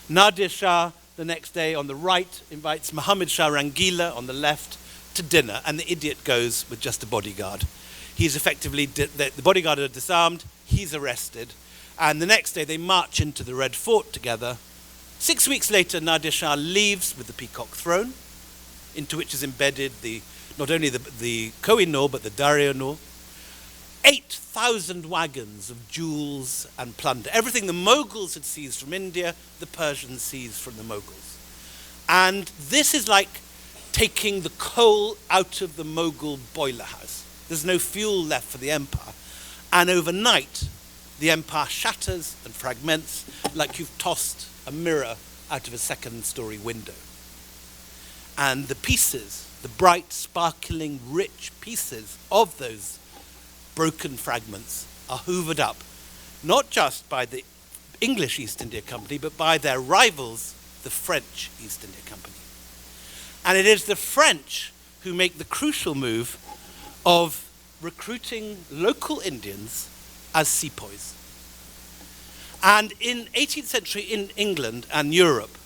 Nadir Shah, the next day on the right, invites Muhammad Shah Rangila on the left to dinner, and the idiot goes with just a bodyguard. He's effectively, the bodyguard are disarmed, he's arrested, and the next day they march into the Red Fort together. 6 weeks later, Nadir Shah leaves with the peacock throne, into which is embedded not only the Koh-i-Noor, but the Darya-Noor. 8,000 wagons of jewels and plunder. Everything the Mughals had seized from India, the Persians seized from the Mughals. And this is like taking the coal out of the Mughal boiler house. There's no fuel left for the empire. And overnight, the empire shatters and fragments like you've tossed a mirror out of a second-story window. And the pieces, the bright, sparkling, rich pieces of those broken fragments are hoovered up, not just by the English East India Company, but by their rivals, the French East India Company. And it is the French who make the crucial move of recruiting local Indians as sepoys. And in 18th century in England and Europe,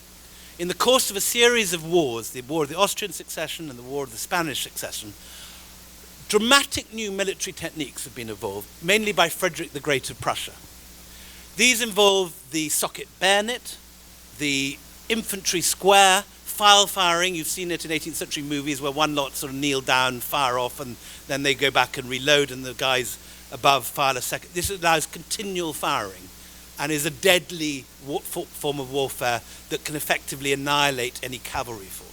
in the course of a series of wars, the War of the Austrian Succession and the War of the Spanish Succession, dramatic new military techniques have been evolved, mainly by Frederick the Great of Prussia. These involve the socket bayonet, the infantry square, file firing. You've seen it in 18th century movies where one lot sort of kneel down, fire off, and then they go back and reload, and the guys above fire a second. This allows continual firing and is a deadly form of warfare that can effectively annihilate any cavalry force.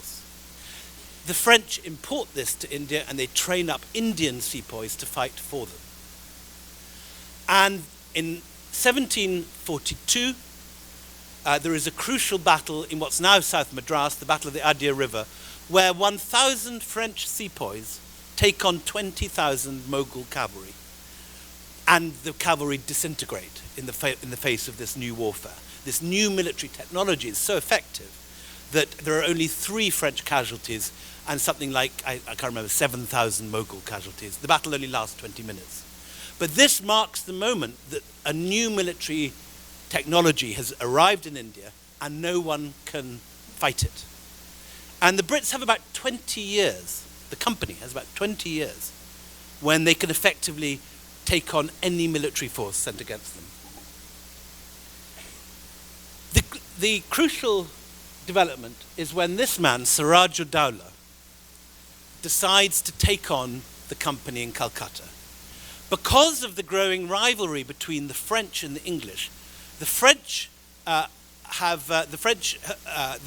The French import this to India, and they train up Indian sepoys to fight for them. And in 1742, there is a crucial battle in what's now South Madras, the Battle of the Adyar River, where 1,000 French sepoys take on 20,000 Mughal cavalry. And the cavalry disintegrate in the face of this new warfare. This new military technology is so effective that there are only 3 French casualties and something like, I can't remember, 7,000 Mughal casualties. The battle only lasts 20 minutes. But this marks the moment that a new military technology has arrived in India and no one can fight it. And the Brits have about 20 years, the company has about 20 years, when they can effectively take on any military force sent against them. The crucial development is when this man, Siraj-ud-Dowlah, decides to take on the company in Calcutta. Because of the growing rivalry between the French and the English, the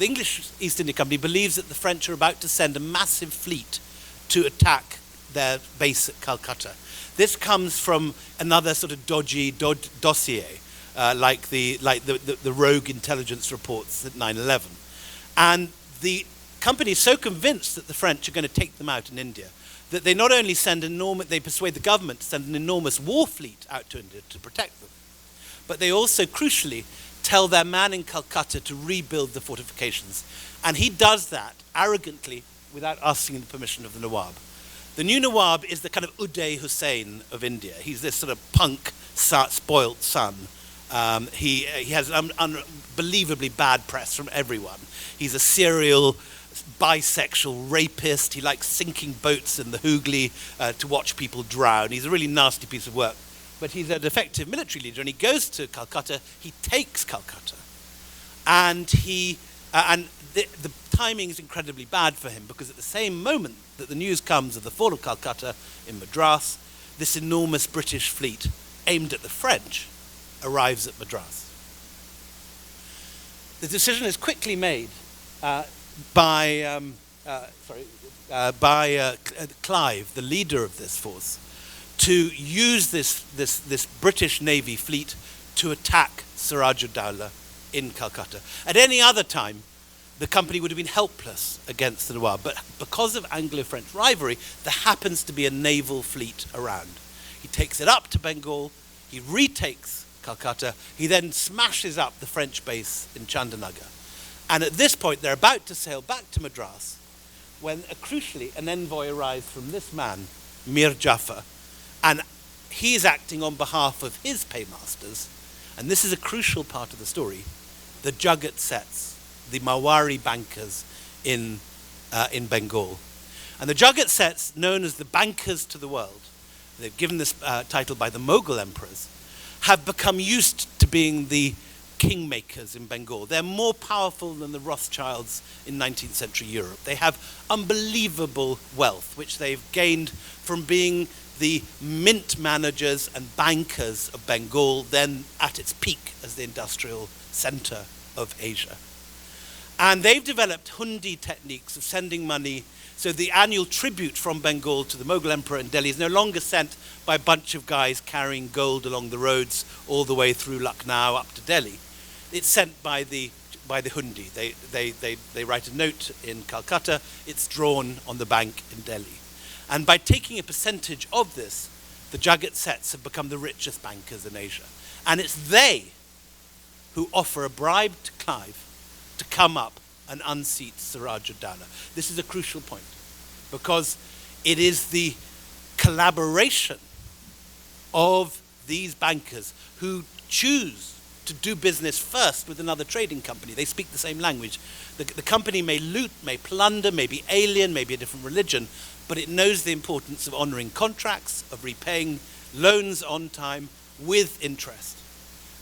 English East India Company believes that the French are about to send a massive fleet to attack their base at Calcutta. This comes from another sort of dodgy dossier, like the rogue intelligence reports at 9/11. And the company is so convinced that the French are going to take them out in India that they not only they persuade the government to send an enormous war fleet out to India to protect them, but they also, crucially, tell their man in Calcutta to rebuild the fortifications. And he does that arrogantly without asking the permission of the Nawab. The new Nawab is the kind of Uday Hussein of India. He's this sort of punk, spoilt son. He has unbelievably bad press from everyone. He's a serial bisexual rapist. He likes sinking boats in the Hooghly to watch people drown. He's a really nasty piece of work. But he's an effective military leader, and he goes to Calcutta. He takes Calcutta, and the timing is incredibly bad for him, because at the same moment that the news comes of the fall of Calcutta in Madras, this enormous British fleet aimed at the French arrives at Madras. The decision is quickly made by Clive, the leader of this force, to use this British Navy fleet to attack Siraj-ud-Dowlah in Calcutta. At any other time, the company would have been helpless against the Nawab, but because of Anglo-French rivalry, there happens to be a naval fleet around. He takes it up to Bengal, he retakes Calcutta, he then smashes up the French base in Chandanagar. And at this point, they're about to sail back to Madras, when crucially an envoy arrives from this man, Mir Jafar, and he's acting on behalf of his paymasters, and this is a crucial part of the story, the Jagat Sets, the Mawari bankers in Bengal. And the Jagat Sets, known as the bankers to the world, they've given this title by the Mughal emperors, have become used to being the kingmakers in Bengal. They're more powerful than the Rothschilds in 19th century Europe. They have unbelievable wealth, which they've gained from being the mint managers and bankers of Bengal, then at its peak as the industrial center of Asia. And they've developed hundi techniques of sending money. So the annual tribute from Bengal to the Mughal emperor in Delhi is no longer sent by a bunch of guys carrying gold along the roads all the way through Lucknow up to Delhi. It's sent by the hundi. They write a note in Calcutta. It's drawn on the bank in Delhi. And by taking a percentage of this, the Jagat Sets have become the richest bankers in Asia. And it's they who offer a bribe to Clive to come up and unseat Siraj-ud-Dowlah. This is a crucial point, because it is the collaboration of these bankers who choose to do business first with another trading company. They speak the same language. The company may loot, may plunder, may be alien, may be a different religion, but it knows the importance of honoring contracts, of repaying loans on time with interest.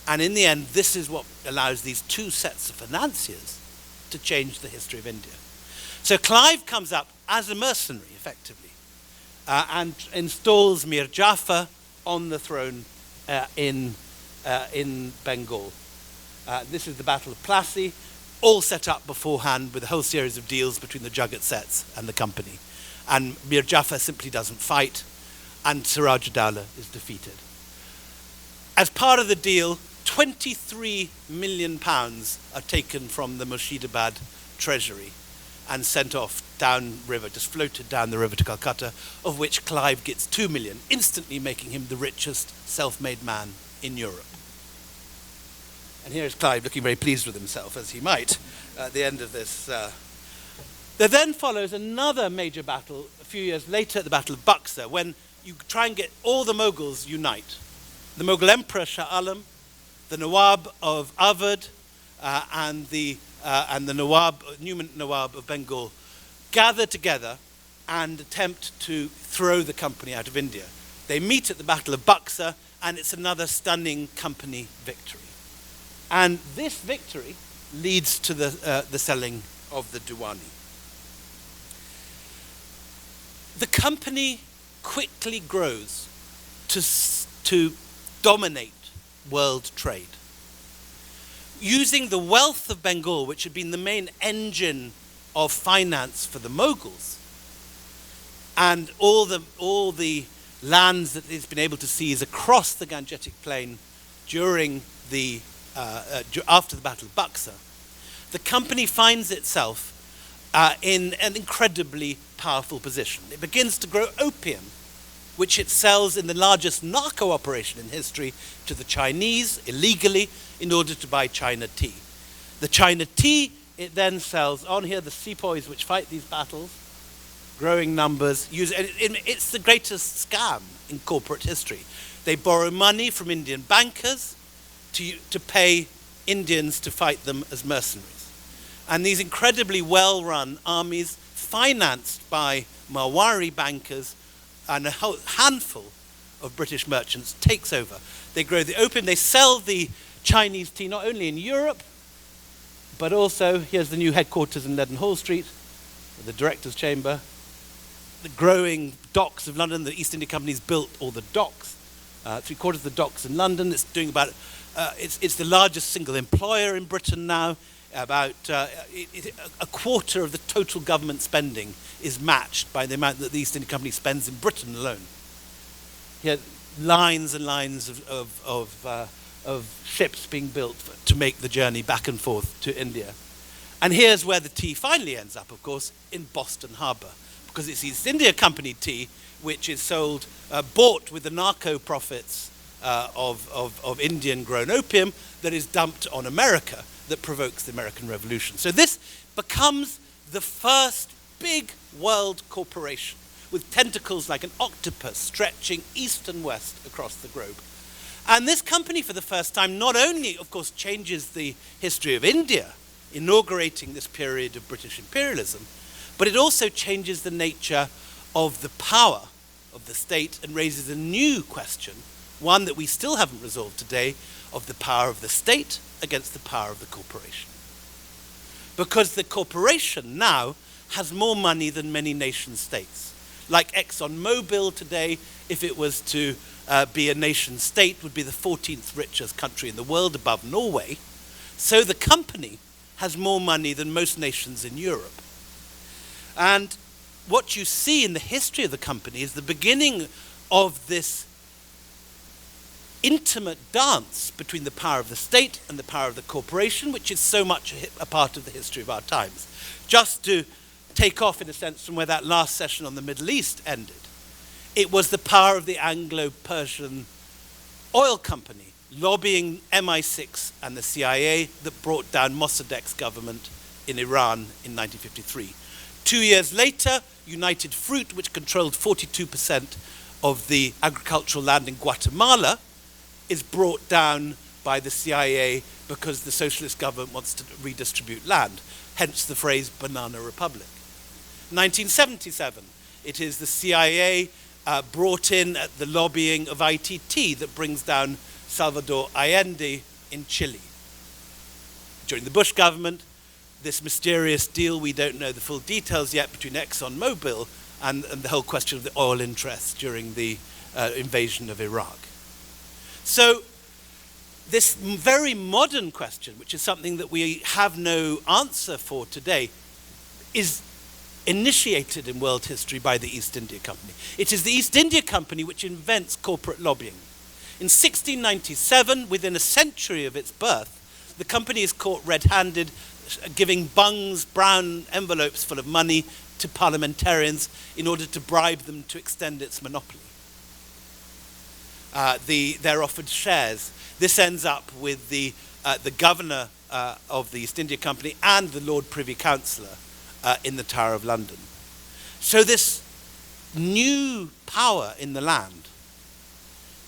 And in the end, this is what allows these two sets of financiers to change the history of India. So Clive comes up as a mercenary, effectively, and installs Mir Jafar on the throne in Bengal. This is the Battle of Plassey, all set up beforehand with a whole series of deals between the Jagat Sets and the company. And Mir Jafar simply doesn't fight, and Siraj-ud-Dowlah is defeated. As part of the deal, £23 million are taken from the Murshidabad treasury and sent off downriver, just floated down the river to Calcutta, of which Clive gets 2 million, instantly making him the richest self-made man in Europe. And here's Clive looking very pleased with himself, as he might, at the end of this. There then follows another major battle a few years later, the Battle of Buxar, when you try and get all the Mughals unite. The Mughal Emperor Shah Alam, the Nawab of Awadh, and the Newman Nawab of Bengal gather together and attempt to throw the company out of India. They meet at the Battle of Buxar, and it's another stunning company victory. And this victory leads to the selling of the Diwani. The company quickly grows to dominate world trade. Using the wealth of Bengal, which had been the main engine of finance for the Mughals, and all the lands that it's been able to seize across the Gangetic Plain during after the Battle of Buxar, the company finds itself in an incredibly powerful position. It begins to grow opium, which it sells in the largest narco operation in history to the Chinese illegally in order to buy China tea. The China tea it then sells on here, the sepoys which fight these battles, growing numbers, it's the greatest scam in corporate history. They borrow money from Indian bankers to pay Indians to fight them as mercenaries. And these incredibly well-run armies, financed by Mawari bankers and a whole handful of British merchants, takes over. They grow the opium, they sell the Chinese tea not only in Europe, but also, here's the new headquarters in Leadenhall Street, the director's chamber, the growing docks of London. The East India Company's built all the docks, 3/4 of the docks in London. It's doing about, it's the largest single employer in Britain now. About a quarter of the total government spending is matched by the amount that the East India Company spends in Britain alone. Here, lines and lines of ships being built to make the journey back and forth to India. And here's where the tea finally ends up, of course, in Boston Harbour, because it's East India Company tea, which is sold, bought with the narco profits of Indian-grown opium, that is dumped on America, that provokes the American Revolution. So this becomes the first big world corporation with tentacles like an octopus stretching east and west across the globe. And this company, for the first time, not only, of course, changes the history of India, inaugurating this period of British imperialism, but it also changes the nature of the power of the state and raises a new question, one that we still haven't resolved today, of the power of the state against the power of the corporation. Because the corporation now has more money than many nation states. Like ExxonMobil today, if it was to be a nation state, would be the 14th richest country in the world above Norway. So the company has more money than most nations in Europe. And what you see in the history of the company is the beginning of this intimate dance between the power of the state and the power of the corporation, which is so much a part of the history of our times. Just to take off, in a sense, from where that last session on the Middle East ended, it was the power of the Anglo-Persian oil company lobbying MI6 and the CIA that brought down Mossadegh's government in Iran in 1953. 2 years later, United Fruit, which controlled 42% of the agricultural land in Guatemala, is brought down by the CIA because the socialist government wants to redistribute land, hence the phrase banana republic. 1977, it is the CIA brought in at the lobbying of ITT that brings down Salvador Allende in Chile. During the Bush government, this mysterious deal, we don't know the full details yet, between ExxonMobil and the whole question of the oil interests during the invasion of Iraq. So this very modern question, which is something that we have no answer for today, is initiated in world history by the East India Company. It is the East India Company which invents corporate lobbying. In 1697, within a century of its birth, the company is caught red-handed, giving bungs, brown envelopes full of money to parliamentarians in order to bribe them to extend its monopoly. They're offered shares. This ends up with the governor of the East India Company and the Lord Privy Councillor in the Tower of London. So this new power in the land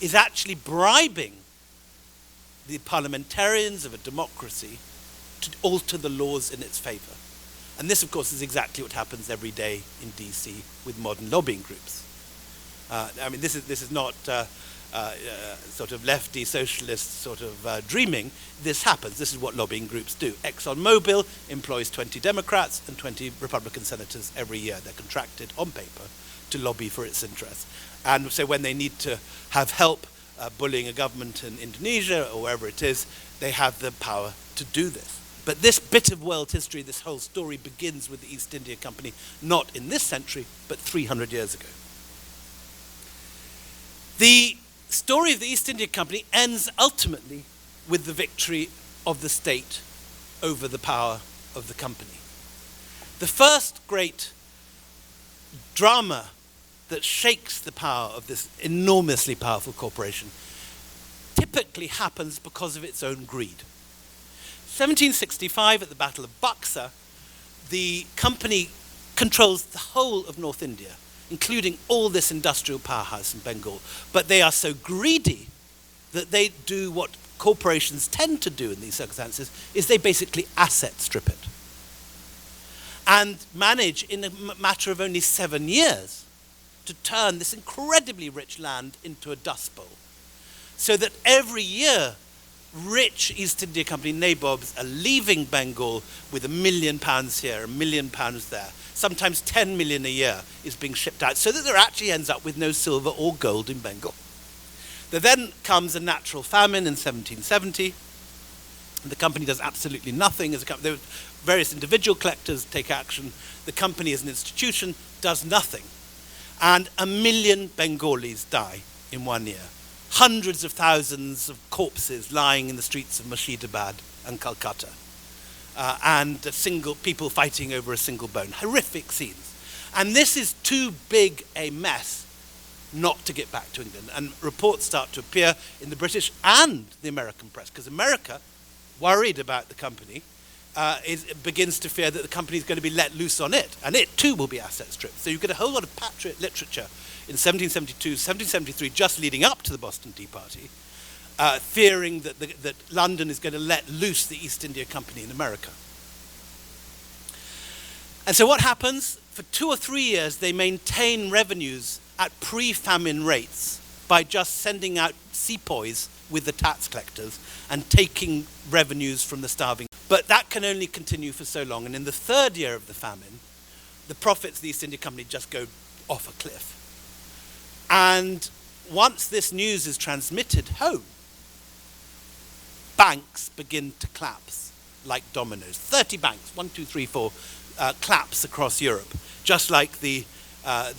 is actually bribing the parliamentarians of a democracy to alter the laws in its favour. And this, of course, is exactly what happens every day in DC with modern lobbying groups. I mean, this is not sort of lefty socialist sort of dreaming. This happens. This is what lobbying groups do. ExxonMobil employs 20 Democrats and 20 Republican senators every year. They're contracted on paper to lobby for its interests. And so when they need to have help bullying a government in Indonesia or wherever it is, they have the power to do this. But this bit of world history, this whole story, begins with the East India Company, not in this century, but 300 years ago. The story of the East India Company ends ultimately with the victory of the state over the power of the company. The first great drama that shakes the power of this enormously powerful corporation typically happens because of its own greed. 1765, at the Battle of Buxar, the company controls the whole of North India, including all this industrial powerhouse in Bengal. But they are so greedy that they do what corporations tend to do in these circumstances, is they basically asset strip it. And manage, in a matter of only 7 years, to turn this incredibly rich land into a dust bowl. So that every year, rich East India Company nabobs are leaving Bengal with £1 million here, £1 million there. Sometimes 10 million a year is being shipped out, so that there actually ends up with no silver or gold in Bengal. There then comes a natural famine in 1770. The company does absolutely nothing. As a company, various individual collectors take action. The company as an institution does nothing. And 1 million Bengalis die in 1 year. Hundreds of thousands of corpses lying in the streets of Murshidabad and Calcutta. And people fighting over a single bone. Horrific scenes. And this is too big a mess not to get back to England. And reports start to appear in the British and the American press, because America, worried about the company, begins to fear that the company is going to be let loose on it, and it too will be asset stripped. So you get a whole lot of patriot literature in 1772, 1773, just leading up to the Boston Tea Party, fearing that London is going to let loose the East India Company in America. And so what happens? For 2 or 3 years, they maintain revenues at pre-famine rates by just sending out sepoys with the tax collectors and taking revenues from the starving. But that can only continue for so long. And in the 3rd year of the famine, the profits of the East India Company just go off a cliff. And once this news is transmitted home, banks begin to collapse like dominoes. 30 banks, 1, 2, 3, 4, collapse across Europe, just like the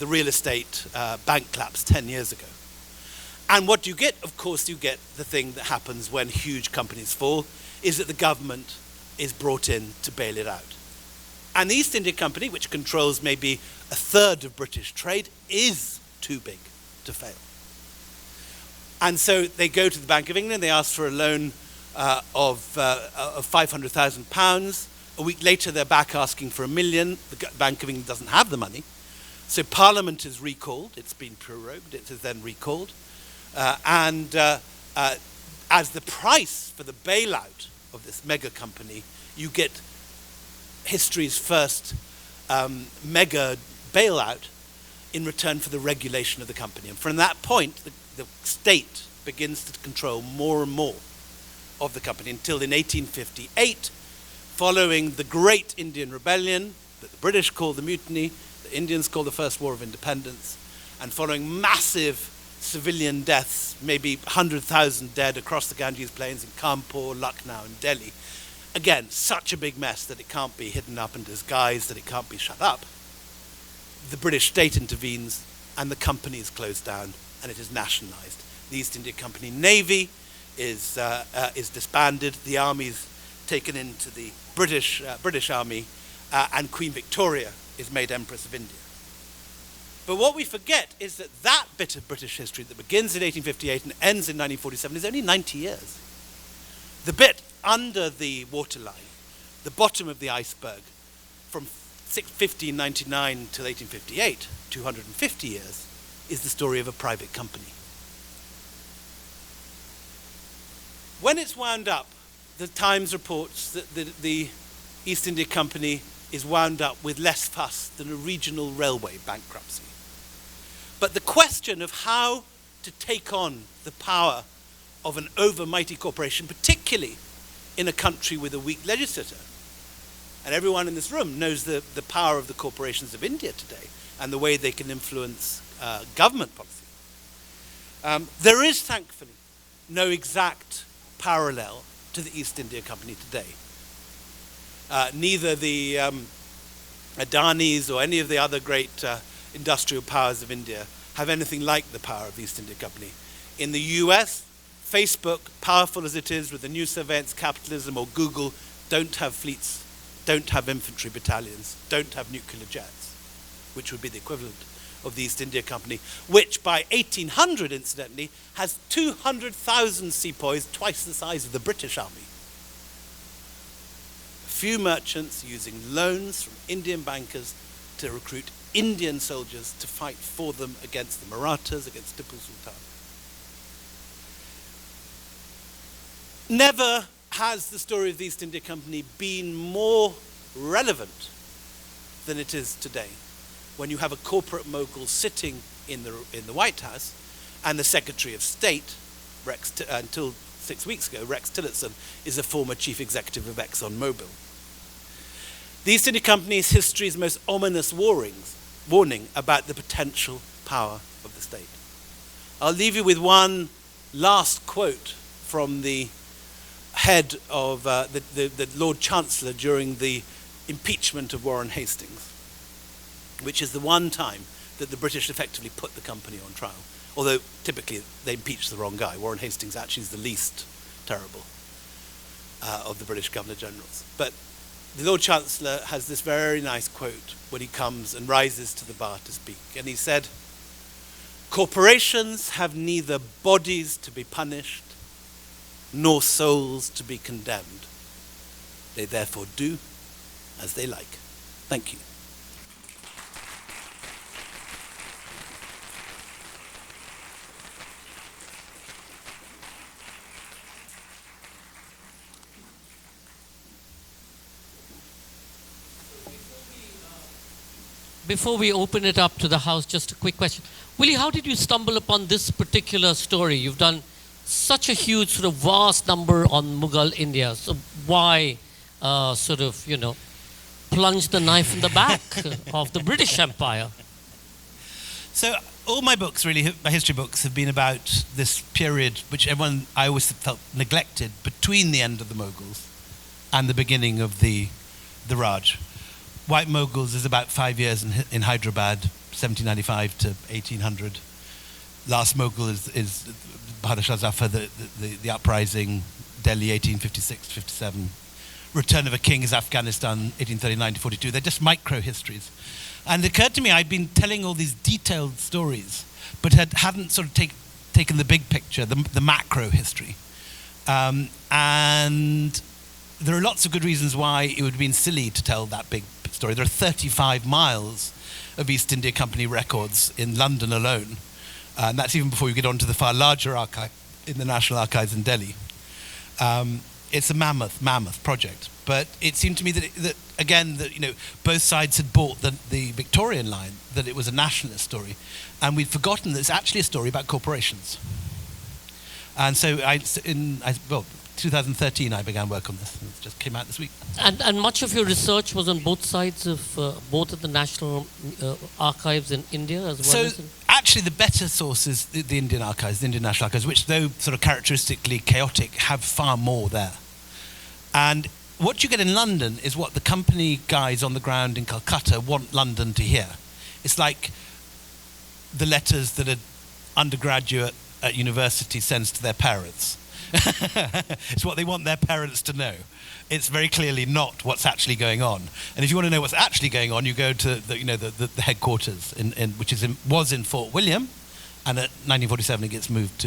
real estate bank collapse 10 years ago. And what you get, of course, you get the thing that happens when huge companies fall, is that the government is brought in to bail it out. And the East India Company, which controls maybe a third of British trade, is too big to fail. And so they go to the Bank of England, they ask for a loan of £500,000. A week later, they're back asking for £1 million. The Bank of England doesn't have the money. So Parliament is recalled. It's been prorogued. It is then recalled. And as the price for the bailout of this mega company, you get history's first mega bailout in return for the regulation of the company. And from that point, the state begins to control more and more of the company until in 1858, following the Great Indian Rebellion that the British call the Mutiny, the Indians call the First War of Independence, and following massive civilian deaths, maybe 100,000 dead across the Ganges Plains in Kanpur, Lucknow, and Delhi. Again, such a big mess that it can't be hidden up and disguised, that it can't be shut up. The British state intervenes, and the company is closed down, and it is nationalized. The East India Company Navy is disbanded. The army is taken into the British Army, and Queen Victoria is made Empress of India. But what we forget is that that bit of British history that begins in 1858 and ends in 1947 is only 90 years. The bit under the waterline, the bottom of the iceberg, from 1599 till 1858, 250 years, is the story of a private company. When it's wound up, the Times reports that the East India Company is wound up with less fuss than a regional railway bankruptcy. But the question of how to take on the power of an overmighty corporation, particularly in a country with a weak legislature, and everyone in this room knows the power of the corporations of India today and the way they can influence government policy. There is, thankfully, no exact parallel to the East India Company today. Neither the Adanis or any of the other great industrial powers of India have anything like the power of the East India Company. In the US, Facebook, powerful as it is with the new surveillance capitalism, or Google, don't have fleets, don't have infantry battalions, don't have nuclear jets, which would be the equivalent of the East India Company, which by 1800, incidentally, has 200,000 sepoys, twice the size of the British Army. A few merchants using loans from Indian bankers to recruit Indian soldiers to fight for them against the Marathas, against Tipu Sultan. Never has the story of the East India Company been more relevant than it is today, when you have a corporate mogul sitting in the White House, and the Secretary of State, until 6 weeks ago, Rex Tillerson, is a former chief executive of ExxonMobil. The East India Company's history's most ominous warning about the potential power of the state. I'll leave you with one last quote from the head of the Lord Chancellor during the impeachment of Warren Hastings, which is the one time that the British effectively put the company on trial. Although typically they impeach the wrong guy. Warren Hastings actually is the least terrible of the British Governor Generals. But the Lord Chancellor has this very nice quote when he comes and rises to the bar to speak. And he said, "Corporations have neither bodies to be punished nor souls to be condemned. They therefore do as they like." Thank you. Before we open it up to the house, just a quick question. Willie, how did you stumble upon this particular story? You've done such a huge, sort of vast number on Mughal India. So why plunge the knife in the back of the British Empire? So all my books, really, my history books, have been about this period which I always felt neglected between the end of the Mughals and the beginning of the Raj. White Mughals is about 5 years in Hyderabad, 1795 to 1800. Last Mughal is Bahadur Shah Zafar, the uprising, Delhi, 1856-57. Return of a King is Afghanistan, 1839 to 42. They're just micro histories. And it occurred to me I'd been telling all these detailed stories, but hadn't sort of taken the big picture, the macro history. And there are lots of good reasons why it would have been silly to tell that big story. There are 35 miles of East India Company records in London alone. And that's even before you get onto the far larger archive in the National Archives in Delhi. It's a mammoth project. But it seemed to me that both sides had bought the Victorian line, that it was a nationalist story. And we'd forgotten that it's actually a story about corporations. And so in 2013 I began work on this. It just came out this week. And much of your research was on both sides of both of the National Archives in India as well as... Actually, the better source is the Indian Archives, the Indian National Archives, which, though sort of characteristically chaotic, have far more there. And what you get in London is what the company guys on the ground in Calcutta want London to hear. It's like the letters that an undergraduate at university sends to their parents. It's what they want their parents to know. It's very clearly not what's actually going on. And if you want to know what's actually going on, you go to the headquarters, which was in Fort William, and at 1947 it gets moved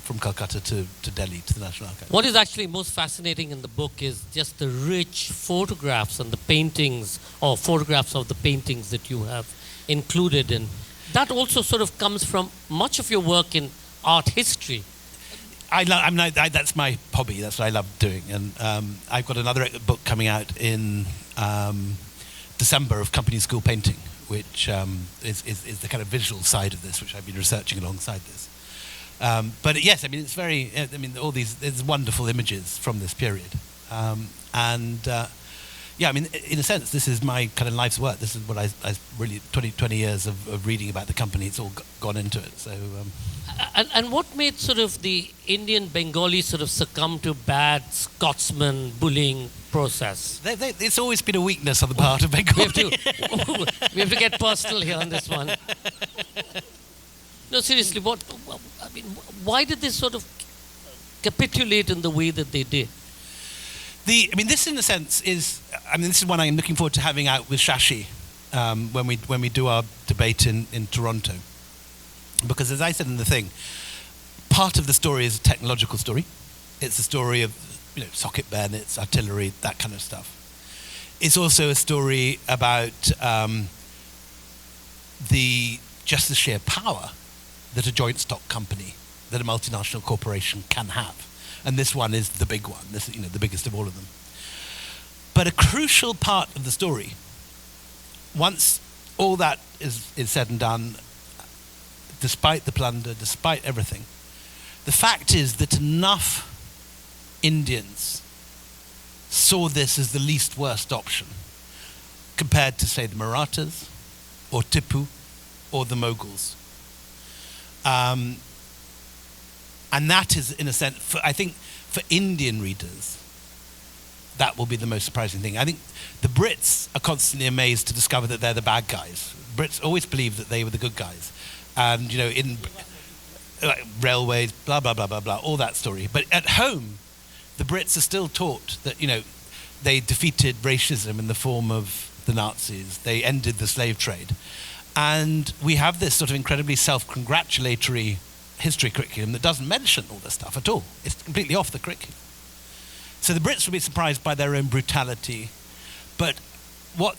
from Calcutta to Delhi, to the National Archives. What is actually most fascinating in the book is just the rich photographs and the paintings, or photographs of the paintings that you have included in. That also sort of comes from much of your work in art history. That's my hobby. That's what I love doing. And I've got another book coming out in December of company school painting, which is the kind of visual side of this, which I've been researching alongside this. But yes, it's very. There's wonderful images from this period, in a sense, this is my kind of life's work. This is what I really 20 years of reading about the company. It's all gone into it. So. And what made sort of the Indian Bengali sort of succumb to bad Scotsman bullying process? It's always been a weakness on the part of Bengali. We have to get personal here on this one. No, seriously, why did they sort of capitulate in the way that they did? This in a sense is, this is one I'm looking forward to having out with Shashi when we do our debate in Toronto. Because as I said in the thing, part of the story is a technological story. It's a story of, socket bayonets, artillery, that kind of stuff. It's also a story about the sheer power that a joint stock company, that a multinational corporation can have. And this one is the big one, the biggest of all of them. But a crucial part of the story, once all that is said and done, despite the plunder, despite everything, the fact is that enough Indians saw this as the least worst option compared to, say, the Marathas or Tipu or the Mughals. And that is, in a sense, I think for Indian readers, that will be the most surprising thing. I think the Brits are constantly amazed to discover that they're the bad guys. Brits always believed that they were the good guys. And, in railways, blah, blah, blah, blah, blah, all that story. But at home, the Brits are still taught that, they defeated racism in the form of the Nazis. They ended the slave trade. And we have this sort of incredibly self-congratulatory history curriculum that doesn't mention all this stuff at all. It's completely off the curriculum. So the Brits will be surprised by their own brutality. But what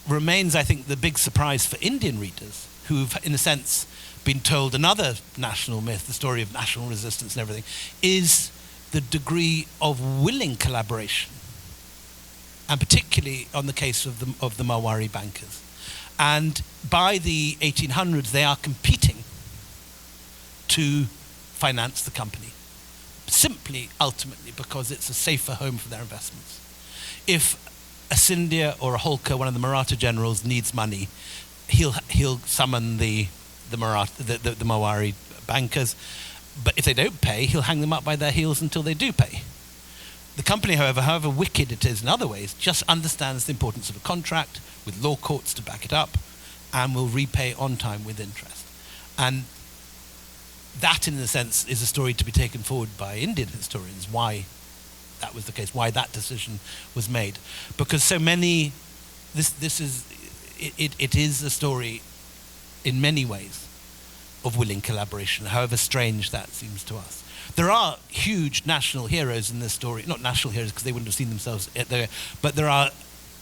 remains, I think, the big surprise for Indian readers, who've, in a sense, been told another national myth, the story of national resistance and everything, is the degree of willing collaboration, and particularly on the case of the Motwani bankers. And by the 1800s, they are competing to finance the company, simply, ultimately, because it's a safer home for their investments. If a Scindia or a Holkar, one of the Maratha generals, needs money, he'll summon the Mawari bankers, but if they don't pay, he'll hang them up by their heels until they do pay. The company, however wicked it is in other ways, just understands the importance of a contract with law courts to back it up, and will repay on time with interest. And that, in a sense, is a story to be taken forward by Indian historians, why that was the case, why that decision was made. Because so many, it is a story in many ways of willing collaboration, however strange that seems to us. There are huge national heroes in this story, not national heroes because they wouldn't have seen themselves there, but there are,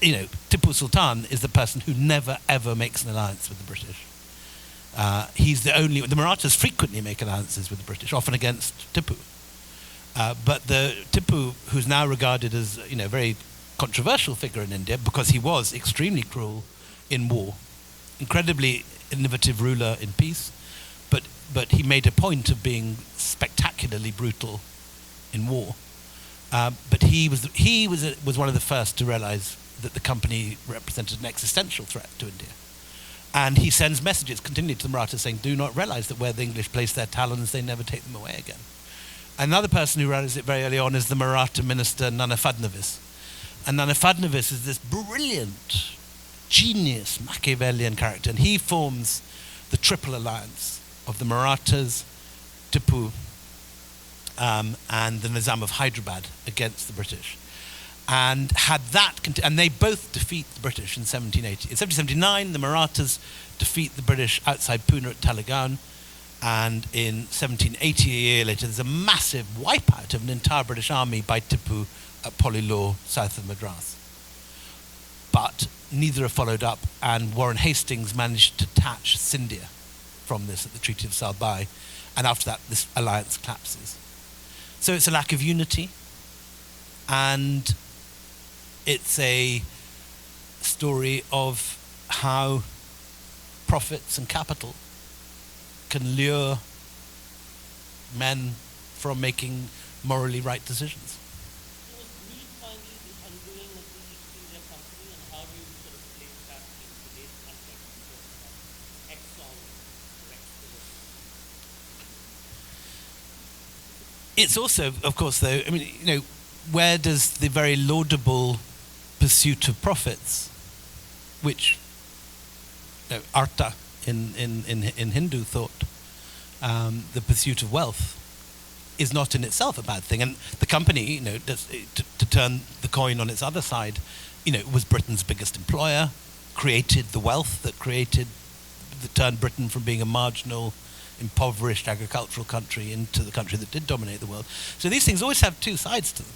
Tipu Sultan is the person who never ever makes an alliance with the British. He's the Marathas frequently make alliances with the British, often against Tipu. But the Tipu, who's now regarded as a very controversial figure in India because he was extremely cruel in war, incredibly innovative ruler in peace, but he made a point of being spectacularly brutal in war. But he was one of the first to realize that the company represented an existential threat to India. And he sends messages continually to the Marathas saying, do not realize that where the English place their talons, they never take them away again. Another person who realized it very early on is the Maratha minister Nana Fadnavis. And Nana Fadnavis is this brilliant, genius, Machiavellian character. And he forms the triple alliance of the Marathas, Tipu, and the Nizam of Hyderabad against the British. And and they both defeat the British in 1780. In 1779, the Marathas defeat the British outside Pune at Talegaon, and in 1780, a year later, there's a massive wipeout of an entire British army by Tipu at Polilore, south of Madras. But neither are followed up, and Warren Hastings managed to detach Scindia from this at the Treaty of Salbai, and after that, this alliance collapses. So it's a lack of unity, and it's a story of how profits and capital can lure men from making morally right decisions. So was greed finally the undoing of the East India Company, and how do you sort of place that in today's context in terms of Exxon or Exxon? It's also, of course, though, where does the very laudable pursuit of profits, which artha in Hindu thought, the pursuit of wealth, is not in itself a bad thing. And the company, to turn the coin on its other side, was Britain's biggest employer, created the wealth that turned Britain from being a marginal, impoverished agricultural country into the country that did dominate the world. So these things always have two sides to them.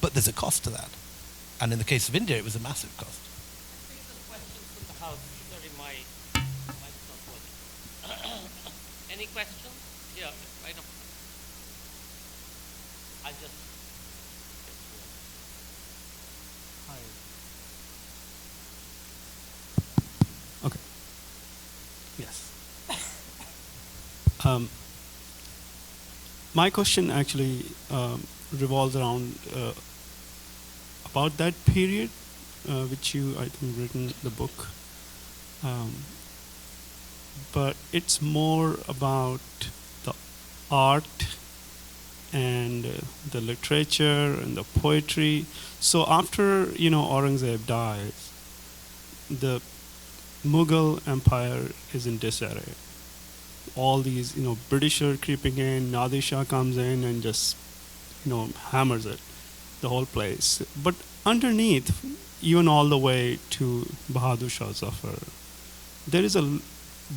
But there's a cost to that. And in the case of India, it was a massive cost. I think there's questions from the house. Sorry, my mic's not working. Any questions? Yeah, right up. I just... Hi. Okay. Yes. My question actually revolves around about that period, which you, I think, written the book. But it's more about the art and the literature and the poetry. So after, Aurangzeb dies, the Mughal Empire is in disarray. All these, British are creeping in, Nadir Shah comes in and just, hammers it, the whole place. But underneath, even all the way to Bahadur Shah Zafar, there is a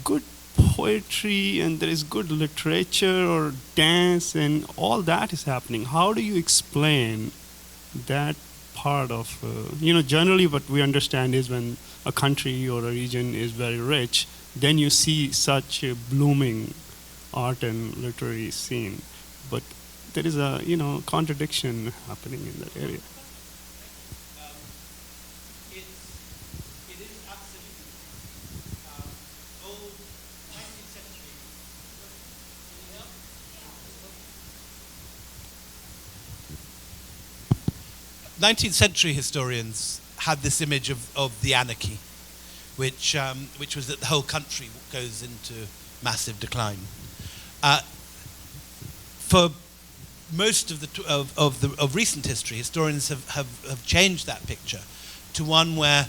good poetry and there is good literature or dance and all that is happening. How do you explain that part of, generally what we understand is when a country or a region is very rich, then you see such a blooming art and literary scene. But there is a, contradiction happening in that area. It is absolutely 19th century historians had this image of the anarchy, which was that the whole country goes into massive decline. For most of recent history, historians have changed that picture to one where,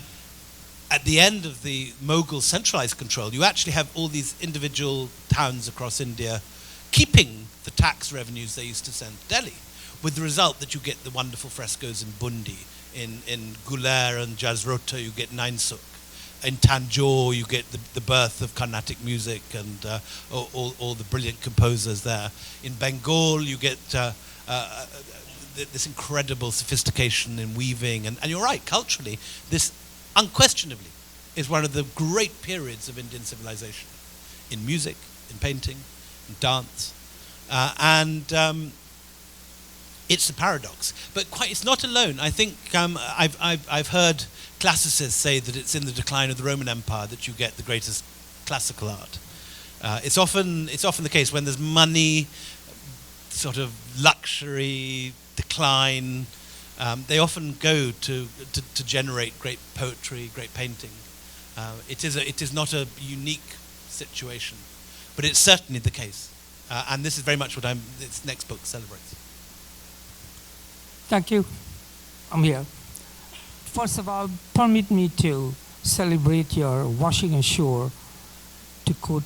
at the end of the Mughal centralized control, you actually have all these individual towns across India keeping the tax revenues they used to send to Delhi, with the result that you get the wonderful frescoes in Bundi, in Guler and Jazrota you get Nainsook, in Sanjoy you get the birth of Carnatic music and all the brilliant composers there. In Bengal you get this incredible sophistication in weaving, and you're right, culturally, this unquestionably is one of the great periods of Indian civilization, in music, in painting, in dance, and it's a paradox. But it's not alone. I think I've heard classicists say that it's in the decline of the Roman Empire that you get the greatest classical art. It's often the case when there's money, sort of luxury, decline. They often go to generate great poetry, great painting. It is not a unique situation, but it's certainly the case. And this is very much what this next book celebrates. Thank you. I'm here. First of all, permit me to celebrate your washing ashore, to quote.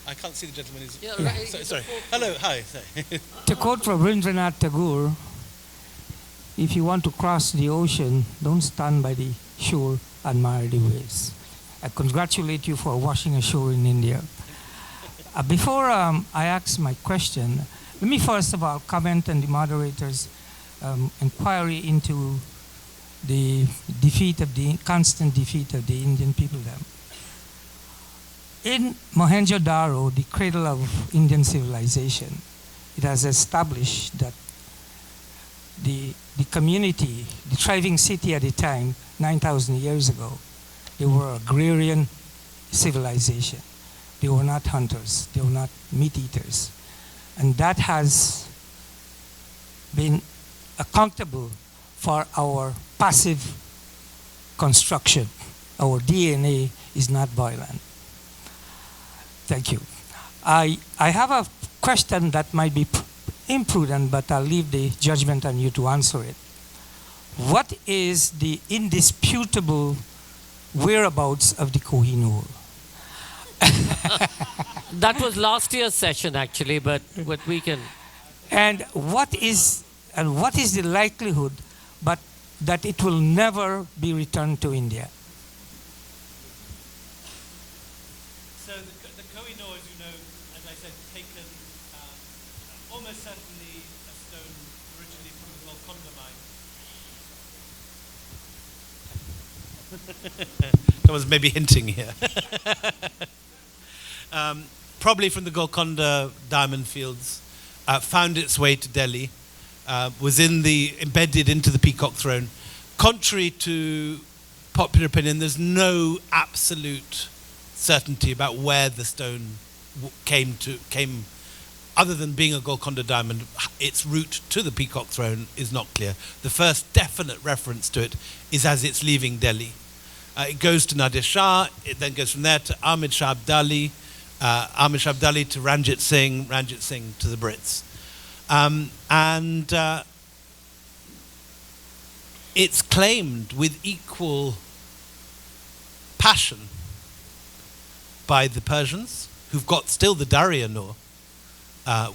I can't see the gentleman who's... Yeah, Yeah. right. Sorry. Hello, hi. To quote from Rabindranath Tagore, if you want to cross the ocean, don't stand by the shore, admire the waves. I congratulate you for washing ashore in India. Before I ask my question, let me first of all comment on the moderator's inquiry into the constant defeat of the Indian peopledom. In Mohenjo-Daro, the cradle of Indian civilization, it has established that the community, the thriving city at the time, 9,000 years ago, they were agrarian civilization. They were not hunters. They were not meat eaters. And that has been accountable for our passive construction. Our DNA is not violent. Thank you. I have a question that might be imprudent, but I'll leave the judgment on you to answer it. What is the indisputable whereabouts of the Kohinoor? That was last year's session, actually, but we can... And what is the likelihood that it will never be returned to India? So the Kohinoor, as you know, as I said, taken almost certainly a stone originally from the Golconda mine. Someone's maybe hinting here. Probably from the Golconda diamond fields, found its way to Delhi, was embedded into the Peacock Throne. Contrary to popular opinion, there's no absolute certainty about where the stone came, other than being a Golconda diamond. Its route to the Peacock Throne is not clear. The first definite reference to it is as it's leaving Delhi. It goes to Nadir Shah, it then goes from there to Ahmed Shah Abdali, Ahmed Shah Abdali to Ranjit Singh to the Brits. And it's claimed with equal passion by the Persians, who've got still the Darya-Nur,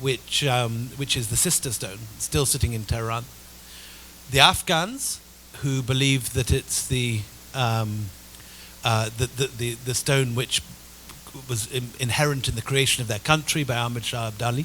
which is the sister stone, still sitting in Tehran. The Afghans, who believe that it's the stone which was inherent in the creation of their country by Ahmed Shah Abdali.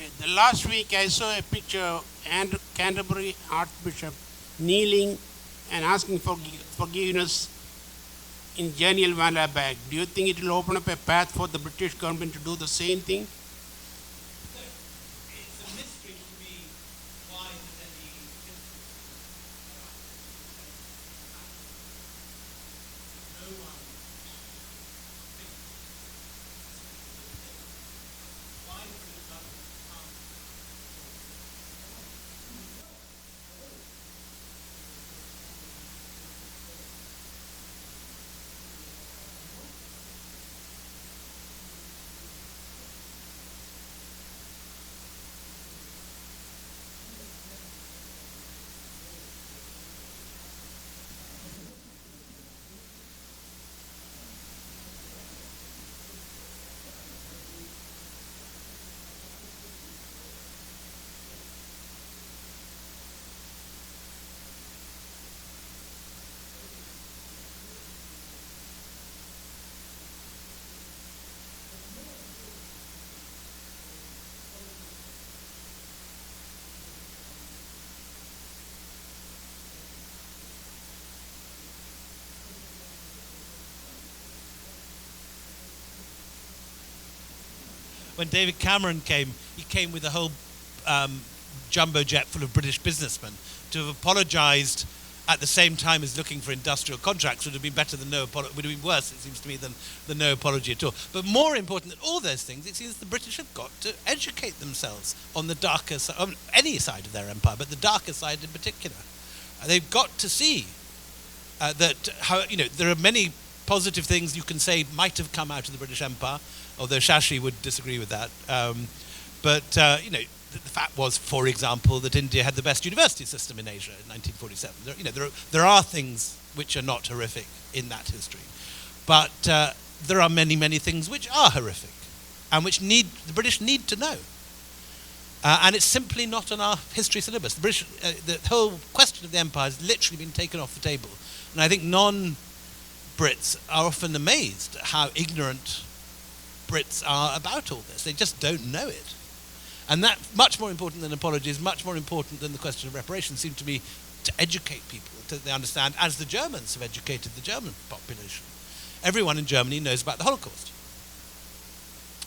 Okay, the last week I saw a picture of Canterbury Archbishop kneeling and asking for forgiveness in Janejalwala bag. Do you think it will open up a path for the British government to do the same thing? It's a mystery to me why there's any no one why when David Cameron came, he came with a whole jumbo jet full of British businessmen. To have apologised at the same time as looking for industrial contracts would have been better than would have been worse, it seems to me, than no apology at all. But more important than all those things, it seems the British have got to educate themselves on the darker side, on any side of their empire, but the darker side in particular. They've got to see that there are many positive things you can say might have come out of the British Empire, although Shashi would disagree with that. The fact was, for example, that India had the best university system in Asia in 1947. There are things which are not horrific in that history, but there are many, many things which are horrific, and which the British need to know. And it's simply not on our history syllabus. The whole question of the empire has literally been taken off the table, and I think non-Brits are often amazed at how ignorant Brits are about all this. They just don't know it. And that, much more important than apologies, much more important than the question of reparations, seems to be to educate people, so they understand, as the Germans have educated the German population. Everyone in Germany knows about the Holocaust.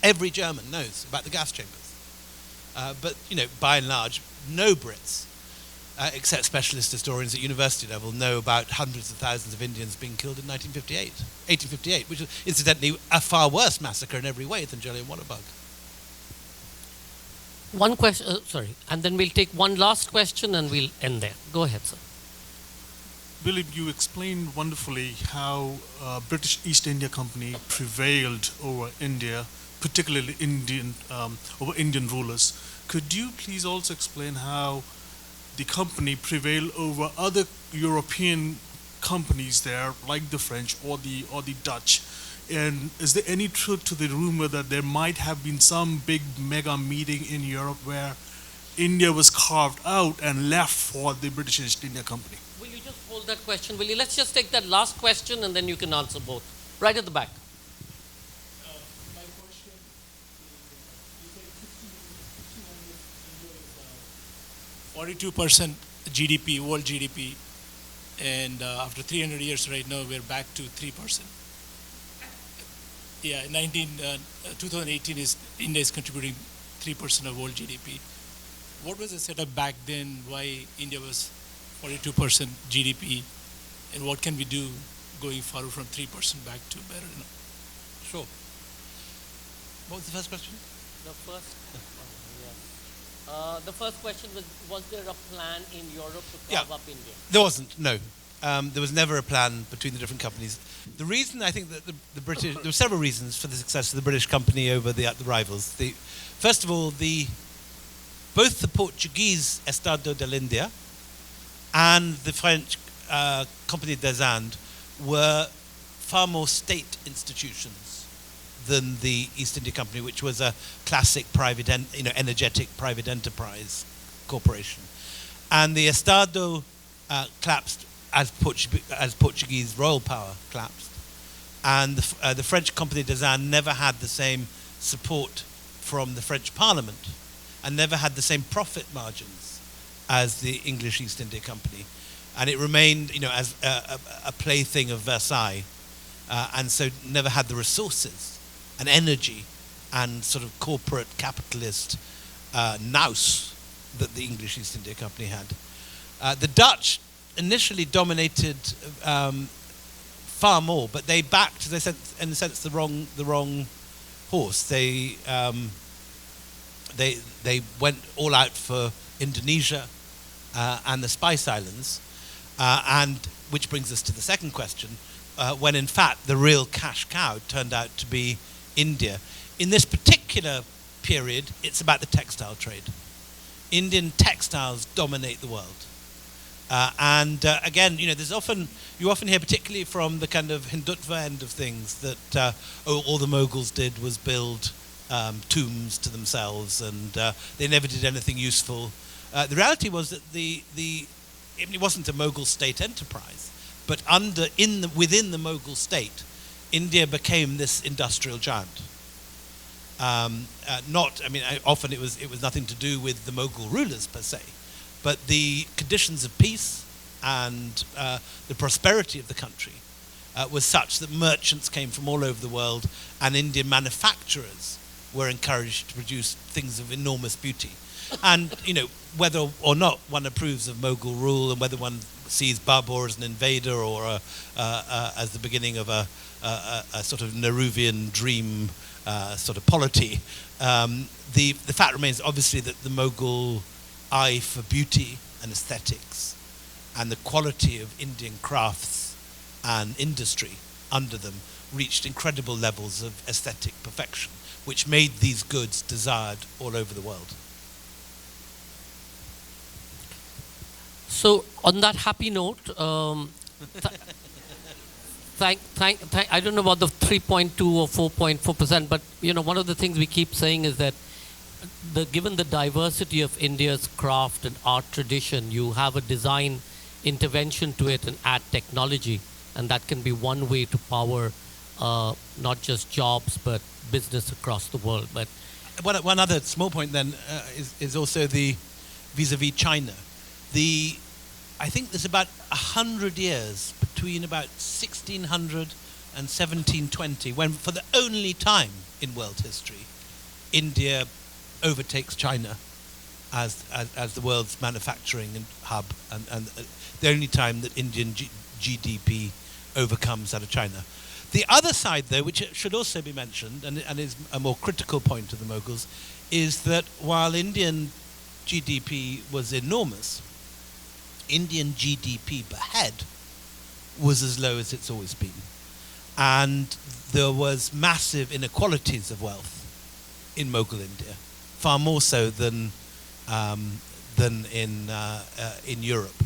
Every German knows about the gas chambers. But by and large, no Brits, except specialist historians at university level, know about hundreds of thousands of Indians being killed in 1858, which was incidentally a far worse massacre in every way than Jallianwala Bagh. One question, and then we'll take one last question and we'll end there. Go ahead, sir. William, you explained wonderfully how British East India Company prevailed over India, particularly over Indian rulers. Could you please also explain how the company prevailed over other European companies there, like the French or the Dutch? And is there any truth to the rumor that there might have been some big mega meeting in Europe where India was carved out and left for the British East India Company? Will you just hold that question, Willie? Let's just take that last question and then you can answer both. Right at the back. My question is, you said 42% GDP, world GDP, and after 300 years right now, we're back to 3%. Yeah, 2018 India is contributing 3% of world GDP. What was the setup back then? Why India was 42% GDP, and what can we do going forward from 3% back to better? Sure. What was the first question? The first question was there a plan in Europe to carve up India? There wasn't, no. There was never a plan between the different companies. The reason I think that the British, there were several reasons for the success of the British company over the rivals. First of all, both the Portuguese Estado de l'India and the French Compagnie des Indes were far more state institutions than the East India Company, which was a classic energetic private enterprise corporation. And the Estado collapsed as Portuguese royal power collapsed, and the French Compagnie des Indes never had the same support from the French Parliament and never had the same profit margins as the English East India Company. And it remained, as a plaything of Versailles, and so never had the resources and energy and sort of corporate capitalist nous that the English East India Company had. The Dutch initially dominated far more, but they backed, in a sense, the wrong horse. They went all out for Indonesia and the Spice Islands, and which brings us to the second question, when in fact the real cash cow turned out to be India. In this particular period, it's about the textile trade. Indian textiles dominate the world. Again, you often hear, particularly from the kind of Hindutva end of things, that all the Mughals did was build tombs to themselves, and they never did anything useful. The reality was that it wasn't a Mughal state enterprise, but within the Mughal state, India became this industrial giant. Often it was nothing to do with the Mughal rulers per se, but the conditions of peace and the prosperity of the country was such that merchants came from all over the world, and Indian manufacturers were encouraged to produce things of enormous beauty. And whether or not one approves of Mughal rule, and whether one sees Babur as an invader or as the beginning of a sort of Nehruvian dream sort of polity, the fact remains obviously that the Mughal eye for beauty and aesthetics and the quality of Indian crafts and industry under them reached incredible levels of aesthetic perfection, which made these goods desired all over the world. So on that happy note, I don't know about the 3.2 or 4.4%, but one of the things we keep saying is that given the diversity of India's craft and art tradition, you have a design intervention to it and add technology, and that can be one way to power not just jobs but business across the world. But one other small point then is also the vis-a-vis China. I think there's about 100 years between about 1600 and 1720 when, for the only time in world history, India overtakes China as the world's manufacturing hub, and the only time that Indian GDP overcomes that of China. The other side, though, which should also be mentioned, and is a more critical point of the Mughals, is that while Indian GDP was enormous, Indian GDP per head was as low as it's always been. And there was massive inequalities of wealth in Mughal India, far more so than in Europe.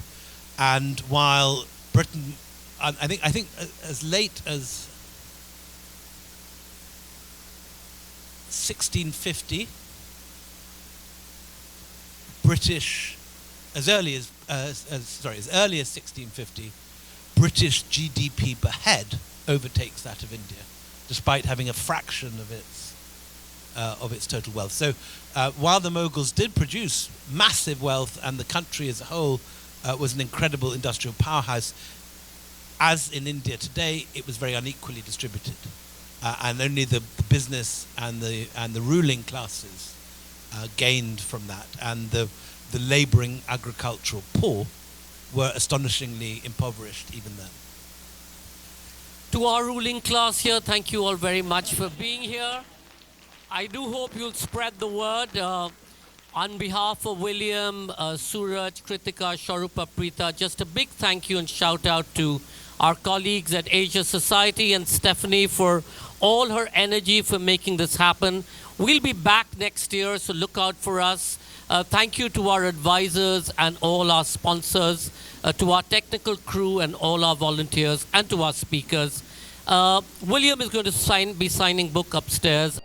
And while Britain, I think as late as 1650, as early as 1650, British GDP per head overtakes that of India, despite having a fraction of its total wealth. So while the Mughals did produce massive wealth, and the country as a whole was an incredible industrial powerhouse, as in India today, it was very unequally distributed, and only the business and the ruling classes gained from that, and the labouring agricultural poor were astonishingly impoverished even then. To our ruling class here, thank you all very much for being here. I do hope you'll spread the word. On behalf of William, Suraj, Kritika, Sharupa, Preeta, just a big thank you and shout out to our colleagues at Asia Society and Stephanie for all her energy for making this happen. We'll be back next year, so look out for us. Thank you to our advisors and all our sponsors, to our technical crew and all our volunteers, and to our speakers. William is going to be signing book upstairs.